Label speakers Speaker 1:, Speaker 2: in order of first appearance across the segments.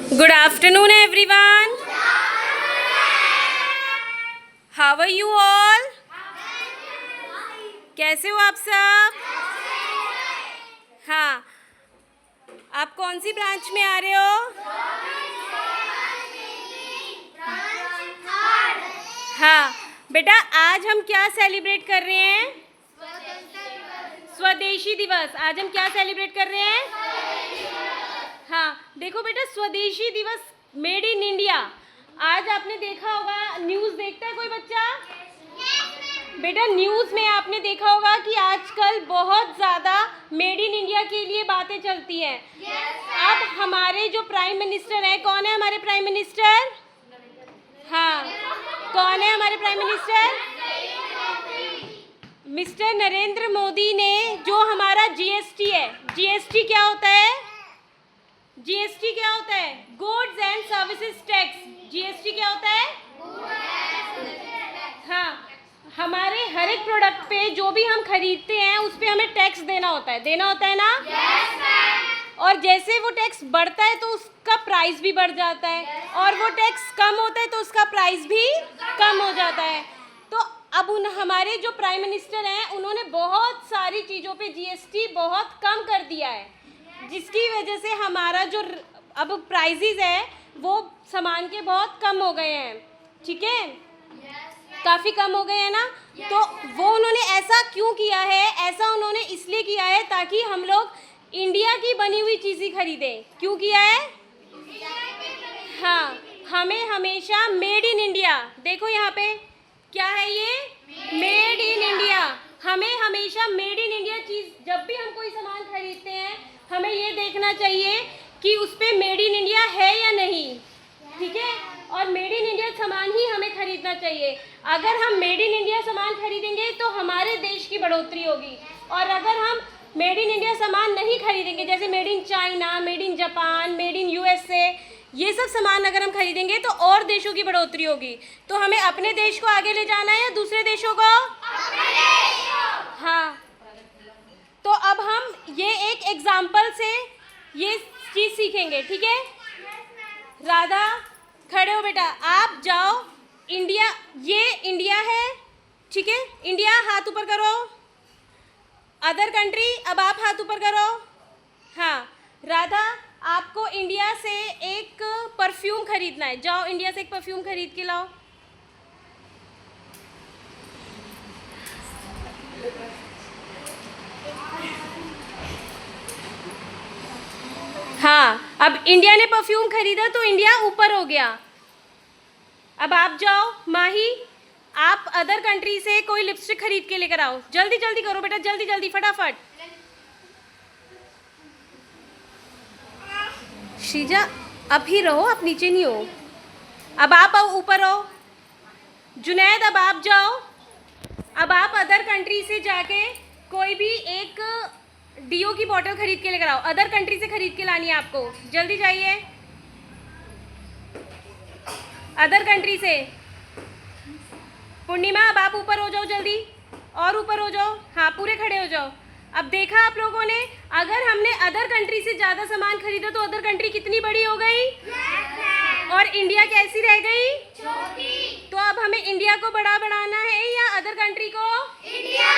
Speaker 1: Good afternoon, everyone. How are you all? कैसे हो आप सब? हाँ, आप कौन सी ब्रांच में आ रहे हो? हाँ बेटा, आज हम क्या सेलिब्रेट कर रहे हैं? स्वदेशी दिवस। आज हम क्या सेलिब्रेट कर रहे हैं? हाँ, देखो बेटा, स्वदेशी दिवस, मेड इन इंडिया। आज आपने देखा होगा, न्यूज़ देखता है कोई बच्चा? बेटा, न्यूज़ में आपने देखा होगा कि आजकल बहुत ज़्यादा मेड इन इंडिया के लिए बातें चलती हैं। अब हमारे जो प्राइम मिनिस्टर हैं, कौन है हमारे प्राइम मिनिस्टर? हाँ, कौन है हमारे prime minister? Mister Narendra Modi ने जो हमारा जीएसटी है, जीएसटी क्या होता है? जीएसटी क्या होता है? Goods and services tax. GST क्या होता है? हाँ, हमारे हर एक प्रोडक्ट पे जो भी हम खरीदते हैं उस पे हमें टैक्स देना होता है ना? yes, और जैसे वो टैक्स बढ़ता है तो उसका प्राइस भी बढ़ जाता है, और वो टैक्स कम होता है तो उसका प्राइस भी कम हो जाता है। तो अब हमारे जो प्राइम मिनिस्टर हैं उन्होंने बहुत सारी चीज़ों पे जीएसटी बहुत कम कर दिया है, जिसकी वजह से हमारा जो अब प्राइजेज है वो सामान के बहुत कम हो गए हैं। ठीक है, काफ़ी कम हो गए हैं ना? तो वो उन्होंने ऐसा क्यों किया है? ऐसा उन्होंने इसलिए किया है ताकि हम लोग इंडिया की बनी हुई चीज़ें खरीदें। क्यों किया है? हाँ, हमें हमेशा मेड इन इंडिया, देखो यहाँ पे क्या है, ये मेड इन इंडिया। हमें हमेशा मेड इन इंडिया चीज़, जब भी हम कोई सामान खरीदते हैं हमें ये देखना चाहिए कि उस पर मेड इन इंडिया है या नहीं। ठीक है, और मेड इन इंडिया सामान ही हमें खरीदना चाहिए। अगर हम मेड इन इंडिया सामान खरीदेंगे तो हमारे देश की बढ़ोतरी होगी, और अगर हम मेड इन इंडिया सामान नहीं खरीदेंगे, जैसे made in China, made in Japan, made in USA, ये सब सामान अगर हम खरीदेंगे तो और देशों की बढ़ोतरी होगी। तो हमें अपने देश को आगे ले जाना है या दूसरे देशों को? हाँ, तो अब हम ये एक एग्जाम्पल से ये चीज़ सीखेंगे। ठीक है, राधा खड़े हो बेटा, आप जाओ। इंडिया, ये इंडिया है, ठीक है? इंडिया, हाथ ऊपर करो। अदर कंट्री, अब आप हाथ ऊपर करो। हाँ, राधा, आपको इंडिया से एक परफ्यूम खरीदना है, जाओ इंडिया से एक परफ्यूम खरीद के लाओ। हाँ, अब इंडिया ने परफ्यूम खरीदा तो इंडिया ऊपर हो गया। अब आप जाओ, माही, आप अदर कंट्री से कोई लिपस्टिक खरीद के लेकर आओ। जल्दी जल्दी करो बेटा, जल्दी जल्दी, फटाफट। शीजा, अब ही रहो, आप नीचे नहीं हो। अब आप ऊपर हो। जुनैद, अब आप जाओ। अब आप अदर कंट्री से जाके कोई भी एक डीओ की बोतल खरीद के लेकर आओ। अदर कंट्री से खरीद के लानी है आपको, जल्दी जाइए। अदर कंट्री से। पूर्णिमा, अब आप ऊपर हो जाओ जल्दी, और ऊपर हो जाओ। हाँ, पूरे खड़े हो जाओ। अब देखा आप लोगों ने, अगर हमने अदर कंट्री से ज़्यादा सामान खरीदा तो अदर कंट्री कितनी बड़ी हो गई? और इंडिया कैसी रह गई? छोटी। तो अब हमें इंडिया को बड़ा बनाना है या अदर कंट्री को? इंडिया।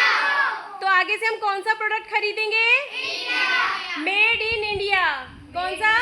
Speaker 1: तो आगे से हम कौन सा प्रोडक्ट खरीदेंगे? इंडिया। Made in India. कौन सा?